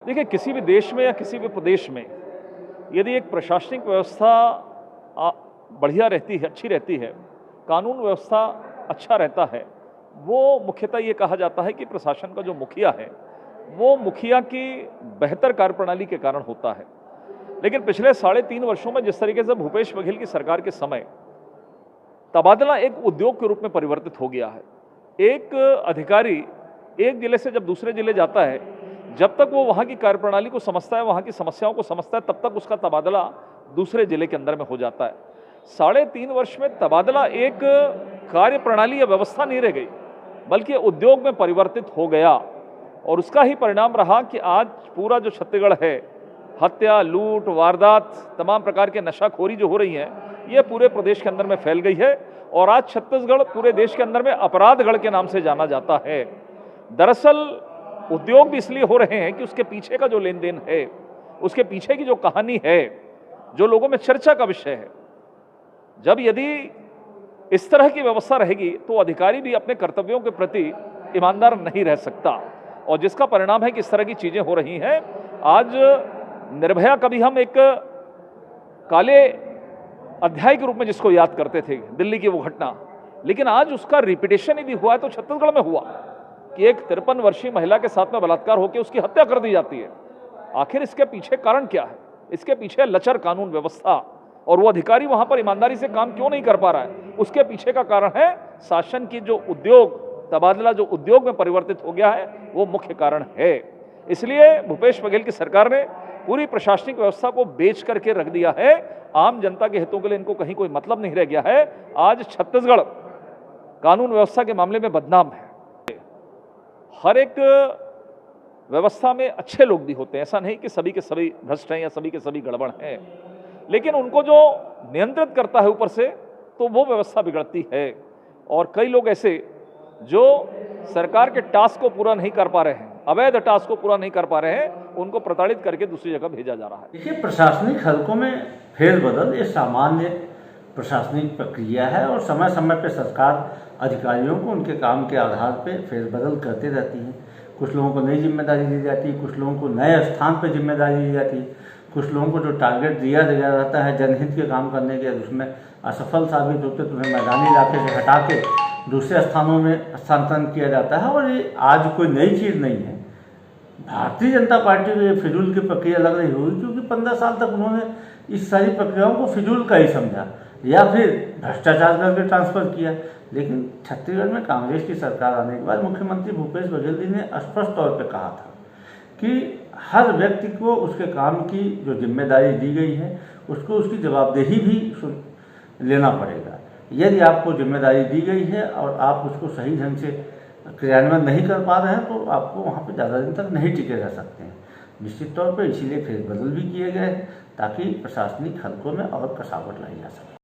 देखिए, किसी भी देश में या किसी भी प्रदेश में यदि एक प्रशासनिक व्यवस्था बढ़िया रहती है, अच्छी रहती है, कानून व्यवस्था अच्छा रहता है, वो मुख्यतः ये कहा जाता है कि प्रशासन का जो मुखिया है, वो मुखिया की बेहतर कार्यप्रणाली के कारण होता है। लेकिन पिछले 3.5 वर्षों में जिस तरीके से भूपेश बघेल की सरकार के समय तबादला एक उद्योग के रूप में परिवर्तित हो गया है। एक अधिकारी एक जिले से जब दूसरे जिले जाता है, जब तक वो वहाँ की कार्यप्रणाली को समझता है, वहाँ की समस्याओं को समझता है, तब तक उसका तबादला दूसरे जिले के अंदर में हो जाता है। 3.5 वर्ष में तबादला एक कार्यप्रणाली या व्यवस्था नहीं रह गई, बल्कि उद्योग में परिवर्तित हो गया और उसका ही परिणाम रहा कि आज पूरा जो छत्तीसगढ़ है, हत्या, लूट, वारदात, तमाम प्रकार के नशाखोरी जो हो रही है, ये पूरे प्रदेश के अंदर में फैल गई है और आज छत्तीसगढ़ पूरे देश के अंदर में अपराधगढ़ के नाम से जाना जाता है। दरअसल उद्योग भी इसलिए हो रहे हैं कि उसके पीछे का जो लेन देन है, उसके पीछे की जो कहानी है, जो लोगों में चर्चा का विषय है, जब यदि इस तरह की व्यवस्था रहेगी तो अधिकारी भी अपने कर्तव्यों के प्रति ईमानदार नहीं रह सकता और जिसका परिणाम है कि इस तरह की चीजें हो रही हैं। आज निर्भया कभी हम एक काले अध्याय के रूप में जिसको याद करते थे, दिल्ली की वो घटना, लेकिन आज उसका रिपीटेशन यदि हुआ है तो छत्तीसगढ़ में हुआ कि एक 53 वर्षीय महिला के साथ में बलात्कार होकर उसकी हत्या कर दी जाती है। आखिर इसके पीछे कारण क्या है? इसके पीछे लचर कानून व्यवस्था और वो अधिकारी वहां पर ईमानदारी से काम क्यों नहीं कर पा रहा है, उसके पीछे का कारण है शासन की जो उद्योग तबादला जो उद्योग में परिवर्तित हो गया है, वो मुख्य कारण है। इसलिए भूपेश बघेल की सरकार ने पूरी प्रशासनिक व्यवस्था को बेच करके रख दिया है। आम जनता के हितों के लिए इनको कहीं कोई मतलब नहीं रह गया है। आज छत्तीसगढ़ कानून व्यवस्था के मामले में बदनाम है। हर एक व्यवस्था में अच्छे लोग भी होते हैं, ऐसा नहीं कि सभी के सभी भ्रष्ट हैं या सभी के सभी गड़बड़ हैं, लेकिन उनको जो नियंत्रित करता है ऊपर से, तो वो व्यवस्था बिगड़ती है। और कई लोग ऐसे जो सरकार के टास्क को पूरा नहीं कर पा रहे हैं, अवैध टास्क को पूरा नहीं कर पा रहे हैं, उनको प्रताड़ित करके दूसरी जगह भेजा जा रहा है। देखिए, प्रशासनिक हलकों में फेरबदल ये सामान्य प्रशासनिक प्रक्रिया है और समय समय पर सरकार अधिकारियों को उनके काम के आधार पर फेरबदल करते रहती है। कुछ लोगों को नई जिम्मेदारी दी जाती है, कुछ लोगों को नए स्थान पर जिम्मेदारी दी जाती है, कुछ लोगों को जो टारगेट दिया रहता है जनहित के काम करने के, उसमें असफल साबित होते तो उन्हें मैदानी इलाके से हटा के दूसरे स्थानों में स्थानांतरण किया जाता है। और ये आज कोई नई चीज़ नहीं है। भारतीय जनता पार्टी को ये फिजूल की प्रक्रिया लग रही होगी, क्योंकि 15 साल तक उन्होंने इस सारी प्रक्रियाओं को फिजूल का ही समझा या फिर भ्रष्टाचार करके ट्रांसफर किया। लेकिन छत्तीसगढ़ में कांग्रेस की सरकार आने के बाद मुख्यमंत्री भूपेश बघेल जी ने स्पष्ट तौर पर कहा था कि हर व्यक्ति को उसके काम की जो जिम्मेदारी दी गई है, उसको उसकी जवाबदेही भी लेना पड़ेगा। यदि आपको जिम्मेदारी दी गई है और आप उसको सही ढंग से क्रियान्वयन नहीं कर पा रहे हैं, तो आपको वहाँ पर ज़्यादा दिन तक नहीं टिके रह सकते हैं। निश्चित तौर पर इसीलिए फेरबदल भी किए गए ताकि प्रशासनिक हलकों में और कसावट लाई जा सके।